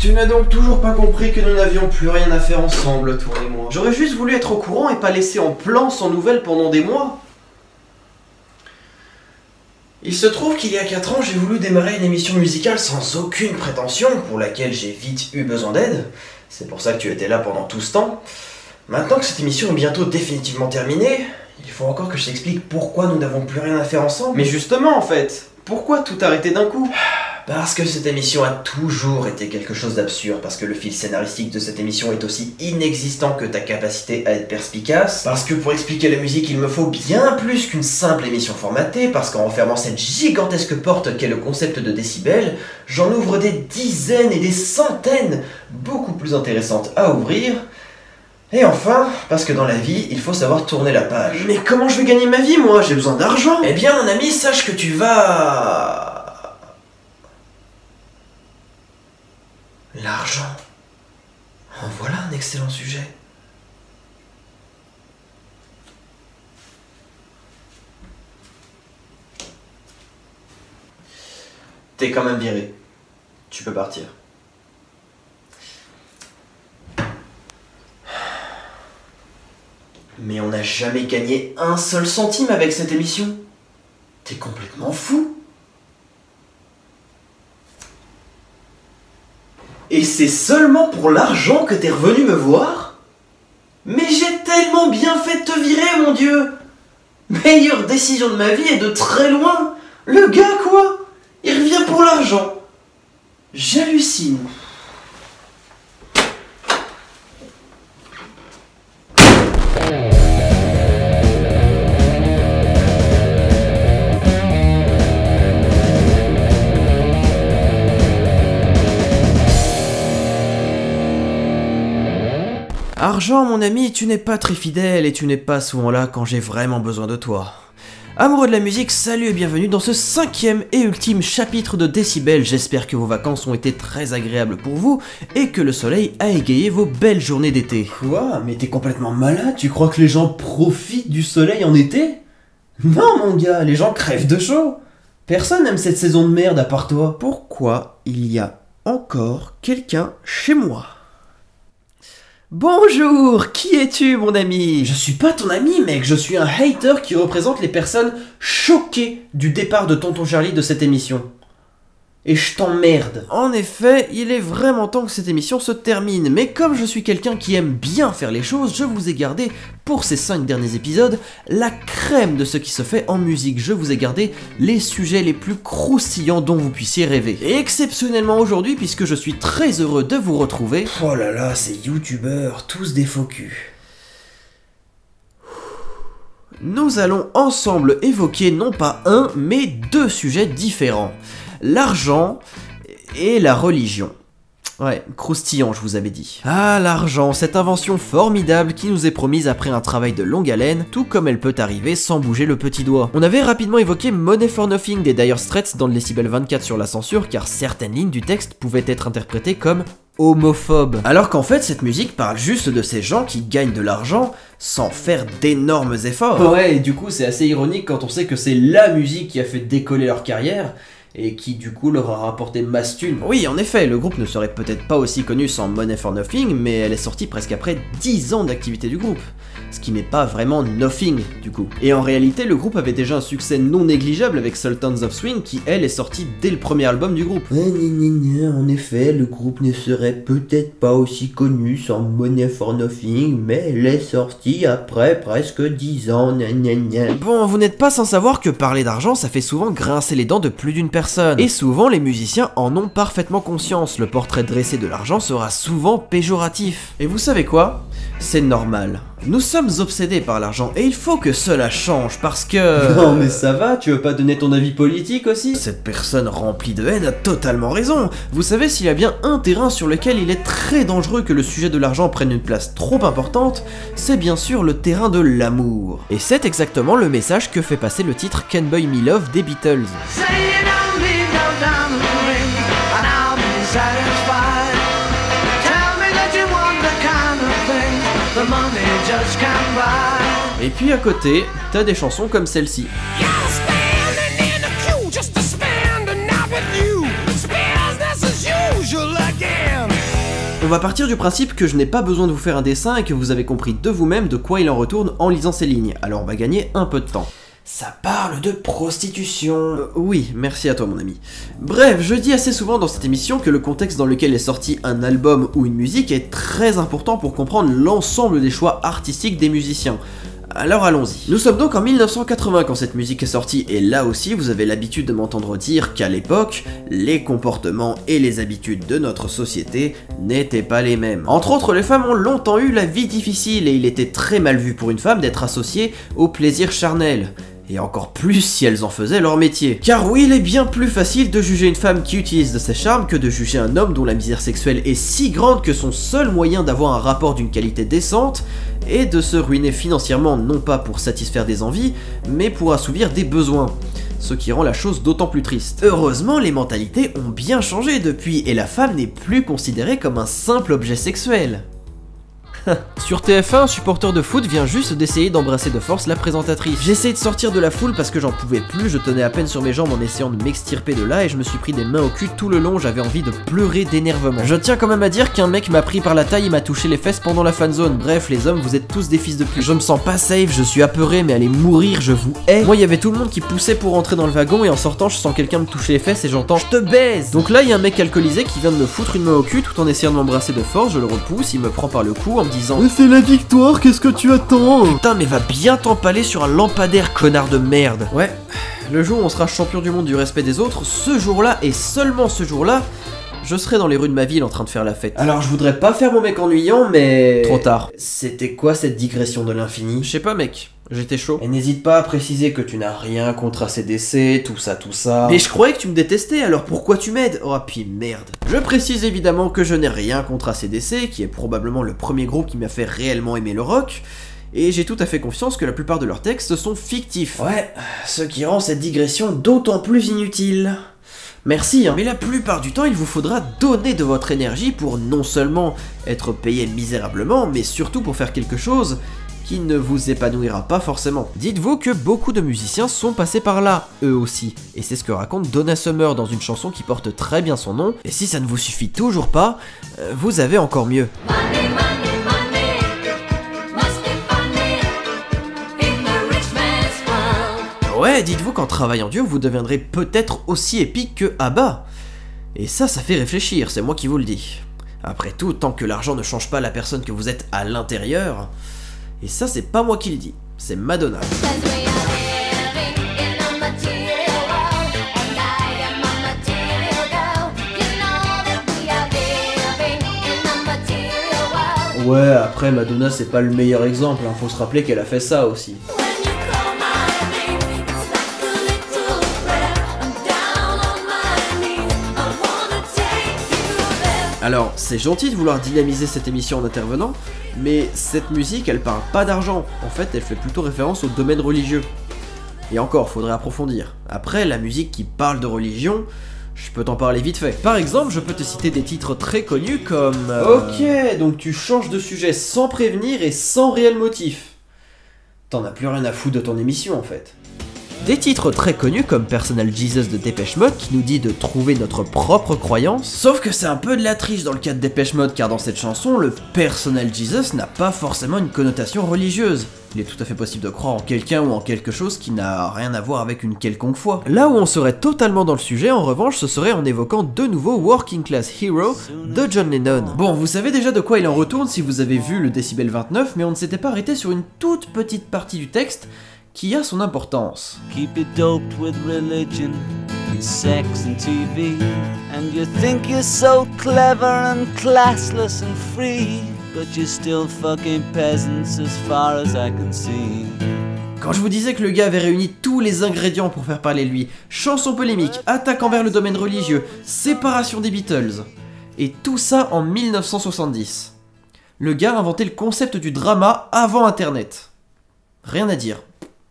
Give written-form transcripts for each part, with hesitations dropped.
Tu n'as donc toujours pas compris que nous n'avions plus rien à faire ensemble, toi et moi. J'aurais juste voulu être au courant et pas laisser en plan sans nouvelles pendant des mois. Il se trouve qu'il y a 4 ans, j'ai voulu démarrer une émission musicale sans aucune prétention, pour laquelle j'ai vite eu besoin d'aide. C'est pour ça que tu étais là pendant tout ce temps. Maintenant que cette émission est bientôt définitivement terminée, il faut encore que je t'explique pourquoi nous n'avons plus rien à faire ensemble. Mais justement, en fait, pourquoi tout arrêter d'un coup ? Parce que cette émission a toujours été quelque chose d'absurde, parce que le fil scénaristique de cette émission est aussi inexistant que ta capacité à être perspicace, parce que pour expliquer la musique il me faut bien plus qu'une simple émission formatée, parce qu'en refermant cette gigantesque porte qu'est le concept de décibels, j'en ouvre des dizaines et des centaines, beaucoup plus intéressantes à ouvrir. Et enfin, parce que dans la vie, il faut savoir tourner la page. Mais comment je vais gagner ma vie, moi ? J'ai besoin d'argent. Eh bien, mon ami, sache que tu vas... L'argent. En voilà un excellent sujet. T'es quand même viré. Tu peux partir. Mais on n'a jamais gagné un seul centime avec cette émission. T'es complètement fou. Et c'est seulement pour l'argent que t'es revenu me voir ? Mais j'ai tellement bien fait de te virer, mon Dieu ! Meilleure décision de ma vie et de très loin. Le gars, quoi, il revient pour l'argent. J'hallucine. Argent, mon ami, tu n'es pas très fidèle et tu n'es pas souvent là quand j'ai vraiment besoin de toi. Amoureux de la musique, salut et bienvenue dans ce 5e et ultime chapitre de Décibels. J'espère que vos vacances ont été très agréables pour vous et que le soleil a égayé vos belles journées d'été. Quoi ? Mais t'es complètement malade ? Tu crois que les gens profitent du soleil en été ? Non, mon gars, les gens crèvent de chaud. Personne n'aime cette saison de merde à part toi. Pourquoi il y a encore quelqu'un chez moi ? Bonjour, qui es-tu, mon ami ? Je suis pas ton ami, mec, je suis un hater qui représente les personnes choquées du départ de Tonton Charlie de cette émission. Et je t'emmerde. En effet, il est vraiment temps que cette émission se termine, mais comme je suis quelqu'un qui aime bien faire les choses, je vous ai gardé, pour ces 5 derniers épisodes, la crème de ce qui se fait en musique. Je vous ai gardé les sujets les plus croustillants dont vous puissiez rêver. Et exceptionnellement aujourd'hui, puisque je suis très heureux de vous retrouver... Oh là là, ces youtubeurs, tous des faux culs. Nous allons ensemble évoquer non pas un, mais 2 sujets différents. L'argent et la religion. Ouais, croustillant, je vous avais dit. Ah, l'argent, cette invention formidable qui nous est promise après un travail de longue haleine, tout comme elle peut arriver sans bouger le petit doigt. On avait rapidement évoqué Money for Nothing des Dire Straits dans le décibel 24 sur la censure, car certaines lignes du texte pouvaient être interprétées comme homophobe. Alors qu'en fait, cette musique parle juste de ces gens qui gagnent de l'argent sans faire d'énormes efforts. Ouais, et du coup, c'est assez ironique quand on sait que c'est la musique qui a fait décoller leur carrière, et qui du coup leur a rapporté masse thunes. Oui, en effet, le groupe ne serait peut-être pas aussi connu sans Money for Nothing, mais elle est sortie presque après 10 ans d'activité du groupe. Ce qui n'est pas vraiment Nothing, du coup. Et en réalité, le groupe avait déjà un succès non négligeable avec Sultans of Swing, qui elle est sortie dès le premier album du groupe. En effet, le groupe ne serait peut-être pas aussi connu sans Money for Nothing, mais elle est sortie après presque 10 ans, Bon, vous n'êtes pas sans savoir que parler d'argent, ça fait souvent grincer les dents de plus d'une personne. Et souvent, les musiciens en ont parfaitement conscience. Le portrait dressé de l'argent sera souvent péjoratif. Et vous savez quoi ? C'est normal. Nous sommes obsédés par l'argent et il faut que cela change parce que... Non mais ça va, tu veux pas donner ton avis politique aussi ? Cette personne remplie de haine a totalement raison. Vous savez, s'il y a bien un terrain sur lequel il est très dangereux que le sujet de l'argent prenne une place trop importante, c'est bien sûr le terrain de l'amour. Et c'est exactement le message que fait passer le titre Can't Buy Me Love des Beatles. Et puis à côté, t'as des chansons comme celle-ci. va partir du principe que je n'ai pas besoin de vous faire un dessin et que vous avez compris de vous-même de quoi il en retourne en lisant ces lignes, alors on va gagner un peu de temps. Ça parle de prostitution. Oui, merci à toi mon ami. Bref, je dis assez souvent dans cette émission que le contexte dans lequel est sorti un album ou une musique est très important pour comprendre l'ensemble des choix artistiques des musiciens. Alors allons-y. Nous sommes donc en 1980 quand cette musique est sortie et là aussi vous avez l'habitude de m'entendre dire qu'à l'époque, les comportements et les habitudes de notre société n'étaient pas les mêmes. Entre autres, les femmes ont longtemps eu la vie difficile et il était très mal vu pour une femme d'être associée au plaisir charnel. Et encore plus si elles en faisaient leur métier. Car oui, il est bien plus facile de juger une femme qui utilise de ses charmes que de juger un homme dont la misère sexuelle est si grande que son seul moyen d'avoir un rapport d'une qualité décente est de se ruiner financièrement non pas pour satisfaire des envies, mais pour assouvir des besoins. Ce qui rend la chose d'autant plus triste. Heureusement, les mentalités ont bien changé depuis et la femme n'est plus considérée comme un simple objet sexuel. Sur TF1, un supporter de foot vient juste d'essayer d'embrasser de force la présentatrice. J'ai essayé de sortir de la foule parce que j'en pouvais plus, je tenais à peine sur mes jambes en essayant de m'extirper de là et je me suis pris des mains au cul tout le long, j'avais envie de pleurer d'énervement. Je tiens quand même à dire qu'un mec m'a pris par la taille et m'a touché les fesses pendant la fanzone. Bref, les hommes, vous êtes tous des fils de pute. Je me sens pas safe, je suis apeuré, mais allez mourir, je vous hais. Moi, il y avait tout le monde qui poussait pour rentrer dans le wagon et en sortant, je sens quelqu'un me toucher les fesses et j'entends « Je te baise !» Donc là, il y a un mec alcoolisé qui vient de me foutre une main au cul tout en essayant de m'embrasser de force, je le repousse, il me prend par le cou en me disant « C'est la victoire, qu'est-ce que tu attends ?» Putain, mais va bien t'empaler sur un lampadaire, connard de merde. Ouais, le jour où on sera champion du monde du respect des autres, ce jour-là et seulement ce jour-là, je serai dans les rues de ma ville en train de faire la fête. Alors je voudrais pas faire mon mec ennuyant, mais... Trop tard. C'était quoi cette digression de l'infini? Je sais pas mec, j'étais chaud. Et n'hésite pas à préciser que tu n'as rien contre ACDC, tout ça... Mais je croyais que tu me détestais, alors pourquoi tu m'aides? Oh puis merde. Je précise évidemment que je n'ai rien contre ACDC, qui est probablement le premier groupe qui m'a fait réellement aimer le rock, et j'ai tout à fait confiance que la plupart de leurs textes sont fictifs. Ouais, ce qui rend cette digression d'autant plus inutile. Merci, hein. Mais la plupart du temps, il vous faudra donner de votre énergie pour non seulement être payé misérablement, mais surtout pour faire quelque chose qui ne vous épanouira pas forcément. Dites-vous que beaucoup de musiciens sont passés par là, eux aussi, et c'est ce que raconte Donna Summer dans une chanson qui porte très bien son nom, et si ça ne vous suffit toujours pas, vous avez encore mieux. Ouais, dites-vous qu'en travaillant dur, vous deviendrez peut-être aussi épique que ABBA. Et ça fait réfléchir, c'est moi qui vous le dis. Après tout, tant que l'argent ne change pas la personne que vous êtes à l'intérieur, et ça c'est pas moi qui le dis, c'est Madonna. Ouais, après Madonna c'est pas le meilleur exemple, hein. Faut se rappeler qu'elle a fait ça aussi. Alors, c'est gentil de vouloir dynamiser cette émission en intervenant, mais cette musique, elle parle pas d'argent. En fait, elle fait plutôt référence au domaine religieux. Et encore, faudrait approfondir. Après, la musique qui parle de religion, je peux t'en parler vite fait. Par exemple, je peux te citer des titres très connus comme... Ok, donc tu changes de sujet sans prévenir et sans réel motif. T'en as plus rien à foutre de ton émission, en fait. Des titres très connus comme Personal Jesus de Depeche Mode qui nous dit de trouver notre propre croyance, sauf que c'est un peu de la triche dans le cas de Depeche Mode car dans cette chanson, le Personal Jesus n'a pas forcément une connotation religieuse. Il est tout à fait possible de croire en quelqu'un ou en quelque chose qui n'a rien à voir avec une quelconque foi. Là où on serait totalement dans le sujet, en revanche, ce serait en évoquant de nouveau Working Class Hero de John Lennon. Bon, vous savez déjà de quoi il en retourne si vous avez vu le Décibel 29, mais on ne s'était pas arrêté sur une toute petite partie du texte qui a son importance. Keep it doped with religion and sex and TV, and you think you're so clever and classless and free, but you're still fucking peasants as far as I can see. Quand je vous disais que le gars avait réuni tous les ingrédients pour faire parler de lui, chanson polémique, attaque envers le domaine religieux, séparation des Beatles, et tout ça en 1970. Le gars a inventé le concept du drama avant Internet. Rien à dire.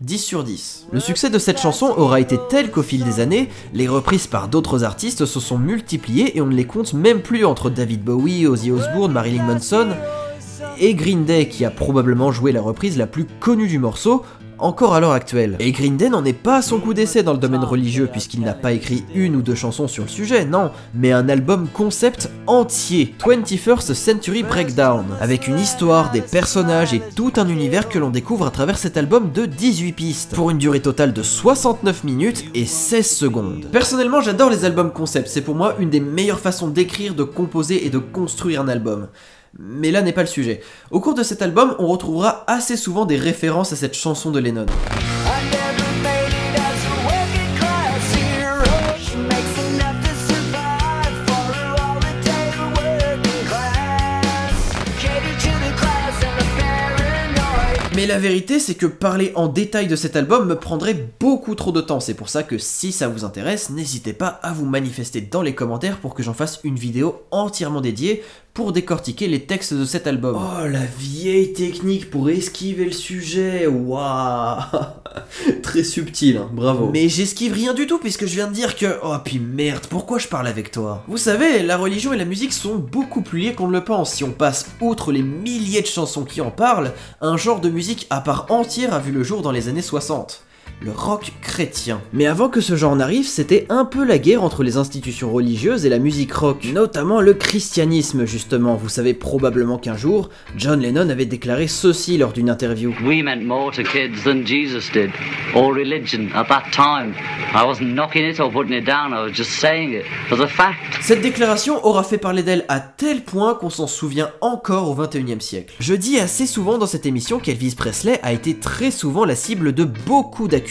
10 sur 10. Le succès de cette chanson aura été tel qu'au fil des années, les reprises par d'autres artistes se sont multipliées et on ne les compte même plus entre David Bowie, Ozzy Osbourne, Marilyn Manson et Green Day qui a probablement joué la reprise la plus connue du morceau, encore à l'heure actuelle. Et Green Day n'en est pas à son coup d'essai dans le domaine religieux, puisqu'il n'a pas écrit une ou deux chansons sur le sujet, non, mais un album concept entier, 21st Century Breakdown, avec une histoire, des personnages et tout un univers que l'on découvre à travers cet album de 18 pistes, pour une durée totale de 69 minutes et 16 secondes. Personnellement, j'adore les albums concept, c'est pour moi une des meilleures façons d'écrire, de composer et de construire un album. Mais là n'est pas le sujet. Au cours de cet album, on retrouvera assez souvent des références à cette chanson de Lennon. Mais la vérité, c'est que parler en détail de cet album me prendrait beaucoup trop de temps. C'est pour ça que si ça vous intéresse, n'hésitez pas à vous manifester dans les commentaires pour que j'en fasse une vidéo entièrement dédiée pour décortiquer les textes de cet album. Oh, la vieille technique pour esquiver le sujet, waouh. Très subtil, hein, bravo. Mais j'esquive rien du tout puisque je viens de dire que... Oh, puis merde, pourquoi je parle avec toi? Vous savez, la religion et la musique sont beaucoup plus liées qu'on ne le pense. Si on passe outre les milliers de chansons qui en parlent, un genre de musique à part entière a vu le jour dans les années 60. Le rock chrétien. Mais avant que ce genre n'arrive, c'était un peu la guerre entre les institutions religieuses et la musique rock, notamment le christianisme justement. Vous savez probablement qu'un jour, John Lennon avait déclaré ceci lors d'une interview. We meant more to kids than Jesus did, or religion at that time. I wasn't knocking it or putting it down, I was just saying it as a fact. Cette déclaration aura fait parler d'elle à tel point qu'on s'en souvient encore au XXIe siècle. Je dis assez souvent dans cette émission qu'Elvis Presley a été très souvent la cible de beaucoup d'accusations,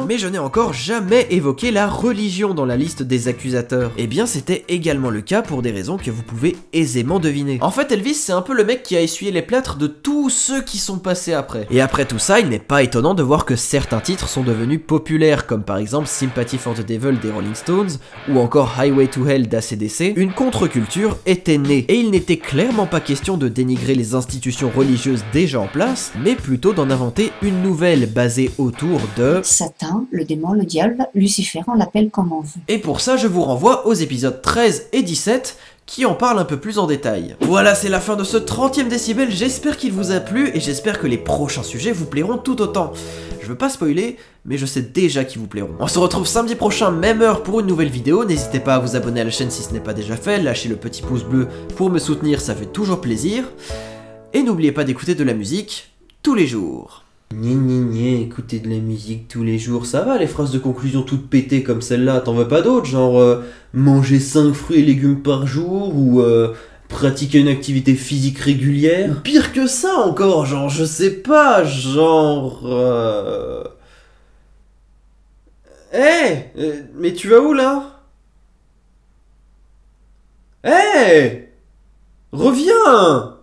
mais je n'ai encore jamais évoqué la religion dans la liste des accusateurs. Eh bien c'était également le cas pour des raisons que vous pouvez aisément deviner. En fait Elvis c'est un peu le mec qui a essuyé les plâtres de tous ceux qui sont passés après. Et après tout ça, il n'est pas étonnant de voir que certains titres sont devenus populaires, comme par exemple Sympathy for the Devil des Rolling Stones, ou encore Highway to Hell d'ACDC. Une contre-culture était née, et il n'était clairement pas question de dénigrer les institutions religieuses déjà en place, mais plutôt d'en inventer une nouvelle basée autour de... Satan, le démon, le diable, Lucifer, on l'appelle comme on veut. Et pour ça, je vous renvoie aux épisodes 13 et 17 qui en parlent un peu plus en détail. Voilà, c'est la fin de ce 30e décibel, j'espère qu'il vous a plu et j'espère que les prochains sujets vous plairont tout autant. Je veux pas spoiler, mais je sais déjà qu'ils vous plairont. On se retrouve samedi prochain, même heure pour une nouvelle vidéo, n'hésitez pas à vous abonner à la chaîne si ce n'est pas déjà fait, lâchez le petit pouce bleu pour me soutenir, ça fait toujours plaisir. Et n'oubliez pas d'écouter de la musique tous les jours. Écouter de la musique tous les jours, ça va les phrases de conclusion toutes pétées comme celle-là, t'en veux pas d'autres, genre manger 5 fruits et légumes par jour, ou pratiquer une activité physique régulière. Pire que ça encore, genre je sais pas, genre... Hey, mais tu vas où là? Hey, reviens,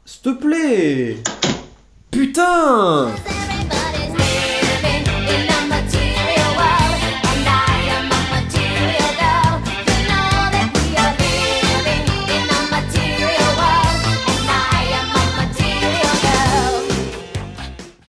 s'il te plaît. Putain!